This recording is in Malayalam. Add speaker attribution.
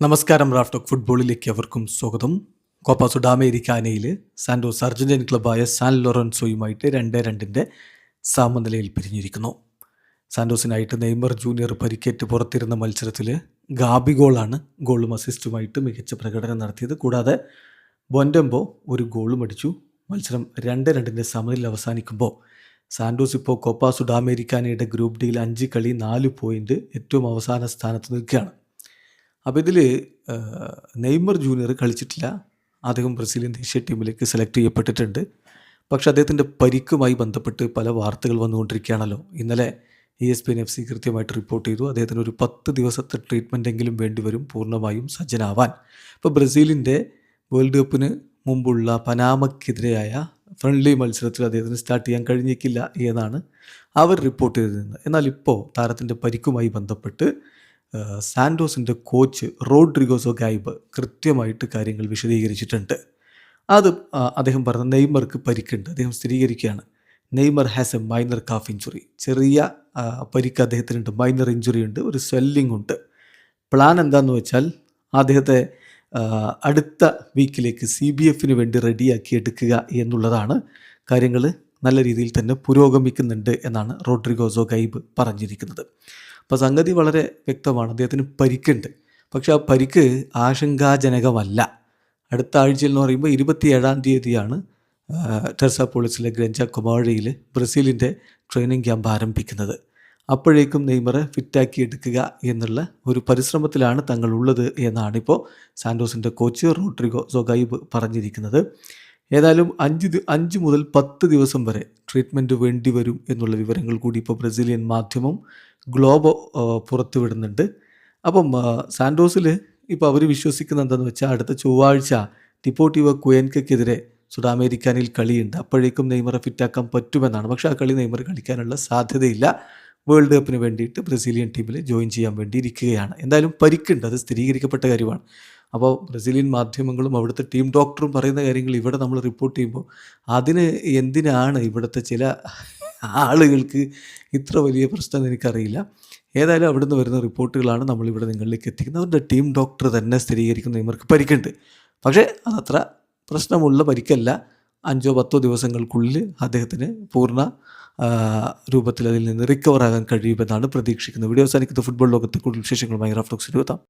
Speaker 1: നമസ്കാരം. റാഫ് ടോക്ക് ഫുട്ബോളിലേക്ക് അവർക്കും സ്വാഗതം. കോപ്പ സുഡാമേരിക്കാനയിൽ സാന്റോസ് അർജന്റീൻ ക്ലബ്ബായ സാൻ ലോറൻസോയുമായിട്ട് 2-2 സമനിലയിൽ പിരിഞ്ഞിരിക്കുന്നു. സാന്റോസിനായിട്ട് നെയ്മർ ജൂനിയർ പരിക്കേറ്റ് പുറത്തിരുന്ന മത്സരത്തിൽ ഗാബിഗോളാണ് ഗോളും അസിസ്റ്റുമായിട്ട് മികച്ച പ്രകടനം നടത്തിയത്. കൂടാതെ ബൊൻഡെമ്പോ ഒരു ഗോളും അടിച്ചു. മത്സരം 2-2 സമനിലയിൽ അവസാനിക്കുമ്പോൾ സാന്റോസ് ഇപ്പോൾ കോപ്പ സുഡാമേരിക്കാനയുടെ ഗ്രൂപ്പ് ഡിയിൽ 5 കളി 4 പോയിൻ്റ് ഏറ്റവും അവസാന സ്ഥാനത്ത് നിൽക്കുകയാണ്. അപ്പോൾ ഇതിൽ നെയ്മർ ജൂനിയർ കളിച്ചിട്ടില്ല. അദ്ദേഹം ബ്രസീലിയൻ ദേശീയ ടീമിലേക്ക് സെലക്ട് ചെയ്യപ്പെട്ടിട്ടുണ്ട്. പക്ഷേ അദ്ദേഹത്തിൻ്റെ പരിക്കുമായി ബന്ധപ്പെട്ട് പല വാർത്തകൾ വന്നുകൊണ്ടിരിക്കുകയാണല്ലോ. ഇന്നലെ ESPN FC കൃത്യമായിട്ട് റിപ്പോർട്ട് ചെയ്തു അദ്ദേഹത്തിന് ഒരു 10 ദിവസത്തെ ട്രീറ്റ്മെൻറ്റെങ്കിലും വേണ്ടിവരും പൂർണ്ണമായും സജ്ജനാവാൻ. ഇപ്പോൾ ബ്രസീലിൻ്റെ വേൾഡ് കപ്പിന് മുമ്പുള്ള പനാമയ്ക്കെതിരെയായ ഫ്രണ്ട്ലി മത്സരത്തിൽ അദ്ദേഹത്തിന് സ്റ്റാർട്ട് ചെയ്യാൻ കഴിഞ്ഞേക്കില്ല എന്നാണ് അവർ റിപ്പോർട്ട് ചെയ്തിരുന്നത്. എന്നാൽ ഇപ്പോൾ താരത്തിൻ്റെ പരിക്കുമായി ബന്ധപ്പെട്ട് സാന്റോസിൻ്റെ കോച്ച് റോഡ്രിഗോ സൊഗൈബ് കൃത്യമായിട്ട് കാര്യങ്ങൾ വിശദീകരിച്ചിട്ടുണ്ട്. അദ്ദേഹം പറഞ്ഞ നെയ്മർക്ക് പരിക്കുണ്ട്, അദ്ദേഹം സ്ഥിരീകരിക്കുകയാണ്. Neymar has a minor calf injury, ചെറിയ പരിക്ക് അദ്ദേഹത്തിനുണ്ട്, മൈനർ ഇഞ്ചുറി ഉണ്ട്, ഒരു സ്വെല്ലിംഗ് ഉണ്ട്. പ്ലാൻ എന്താണെന്ന് വെച്ചാൽ അദ്ദേഹത്തെ അടുത്ത വീക്കിലേക്ക് CBFന് വേണ്ടി റെഡിയാക്കി എടുക്കുക എന്നുള്ളതാണ്. കാര്യങ്ങൾ നല്ല രീതിയിൽ തന്നെ പുരോഗമിക്കുന്നുണ്ട് എന്നാണ് റോഡ്രിഗോ സൊഗൈബ് പറഞ്ഞിരിക്കുന്നത്. അപ്പോൾ സംഗതി വളരെ വ്യക്തമാണ്, അദ്ദേഹത്തിന് പരിക്കുണ്ട്. പക്ഷേ ആ പരിക്ക് ആശങ്കാജനകമല്ല. അടുത്ത ആഴ്ചയിൽ എന്ന് പറയുമ്പോൾ 27-ാം തീയതിയാണ് ടെർസാപോളിസിലെ ഗ്രഞ്ച കൊമാഴയിൽ ബ്രസീലിൻ്റെ ട്രെയിനിങ് ക്യാമ്പ് ആരംഭിക്കുന്നത്. അപ്പോഴേക്കും നെയ്മറെ ഫിറ്റാക്കി എടുക്കുക എന്നുള്ള ഒരു പരിശ്രമത്തിലാണ് തങ്ങളുള്ളത് എന്നാണിപ്പോൾ സാന്റോസിൻ്റെ കോച്ച് റോഡ്രിഗോ സൊഗൈബ് പറഞ്ഞിരിക്കുന്നത്. ഏതായാലും 5 മുതൽ 10 ദിവസം വരെ ട്രീറ്റ്മെൻറ്റ് വേണ്ടി വരും എന്നുള്ള വിവരങ്ങൾ കൂടി ഇപ്പോൾ ബ്രസീലിയൻ മാധ്യമം ഗ്ലോബോ പുറത്തുവിടുന്നുണ്ട്. അപ്പം സാന്റോസിൽ ഇപ്പോൾ അവർ വിശ്വസിക്കുന്നത് എന്താണെന്ന് വെച്ചാൽ അടുത്ത ചൊവ്വാഴ്ച ഡിപ്പോർട്ടിവോ ക്വെൻകയ്ക്കെതിരെ സുഡാമേരിക്കാനിൽ കളിയുണ്ട്. അപ്പോഴേക്കും നെയ്മറെ ഫിറ്റാക്കാൻ പറ്റുമെന്നാണ്. പക്ഷേ ആ കളി നെയ്മർ കളിക്കാനുള്ള സാധ്യതയില്ല. വേൾഡ് കപ്പിന് വേണ്ടിയിട്ട് ബ്രസീലിയൻ ടീമിൽ ജോയിൻ ചെയ്യാൻ വേണ്ടി ഇരിക്കുകയാണ്. എന്തായാലും പരിക്കുണ്ട്, അത് സ്ഥിരീകരിക്കപ്പെട്ട കാര്യമാണ്. അപ്പോൾ ബ്രസീലിയൻ മാധ്യമങ്ങളും അവിടുത്തെ ടീം ഡോക്ടറും പറയുന്ന കാര്യങ്ങൾ ഇവിടെ നമ്മൾ റിപ്പോർട്ട് ചെയ്യുമ്പോൾ അതിന് എന്തിനാണ് ഇവിടുത്തെ ചില ആളുകൾക്ക് ഇത്ര വലിയ പ്രശ്നം എനിക്കറിയില്ല. ഏതായാലും അവിടുന്ന് വരുന്ന റിപ്പോർട്ടുകളാണ് നമ്മളിവിടെ നിങ്ങളിലേക്ക് എത്തിക്കുന്നത്. അവരുടെ ടീം ഡോക്ടർ തന്നെ സ്ഥിരീകരിക്കുന്ന നെയ്മർക്ക് പരിക്കുണ്ട്. പക്ഷേ അതത്ര പ്രശ്നമുള്ള പരിക്കല്ല. 5-10 ദിവസങ്ങൾക്കുള്ളിൽ അദ്ദേഹത്തിന് പൂർണ്ണ രൂപത്തിൽ അതിൽ നിന്ന് റിക്കവർ ആകാൻ കഴിയുമെന്നാണ് പ്രതീക്ഷിക്കുന്നത്. വീഡിയോ അവസാനിക്കുന്ന ഫുട്ബോൾ ലോകത്തെ കൂടുതൽ വിശേഷങ്ങളുമായി റാഫ് ടോക്സിൽ എത്താം.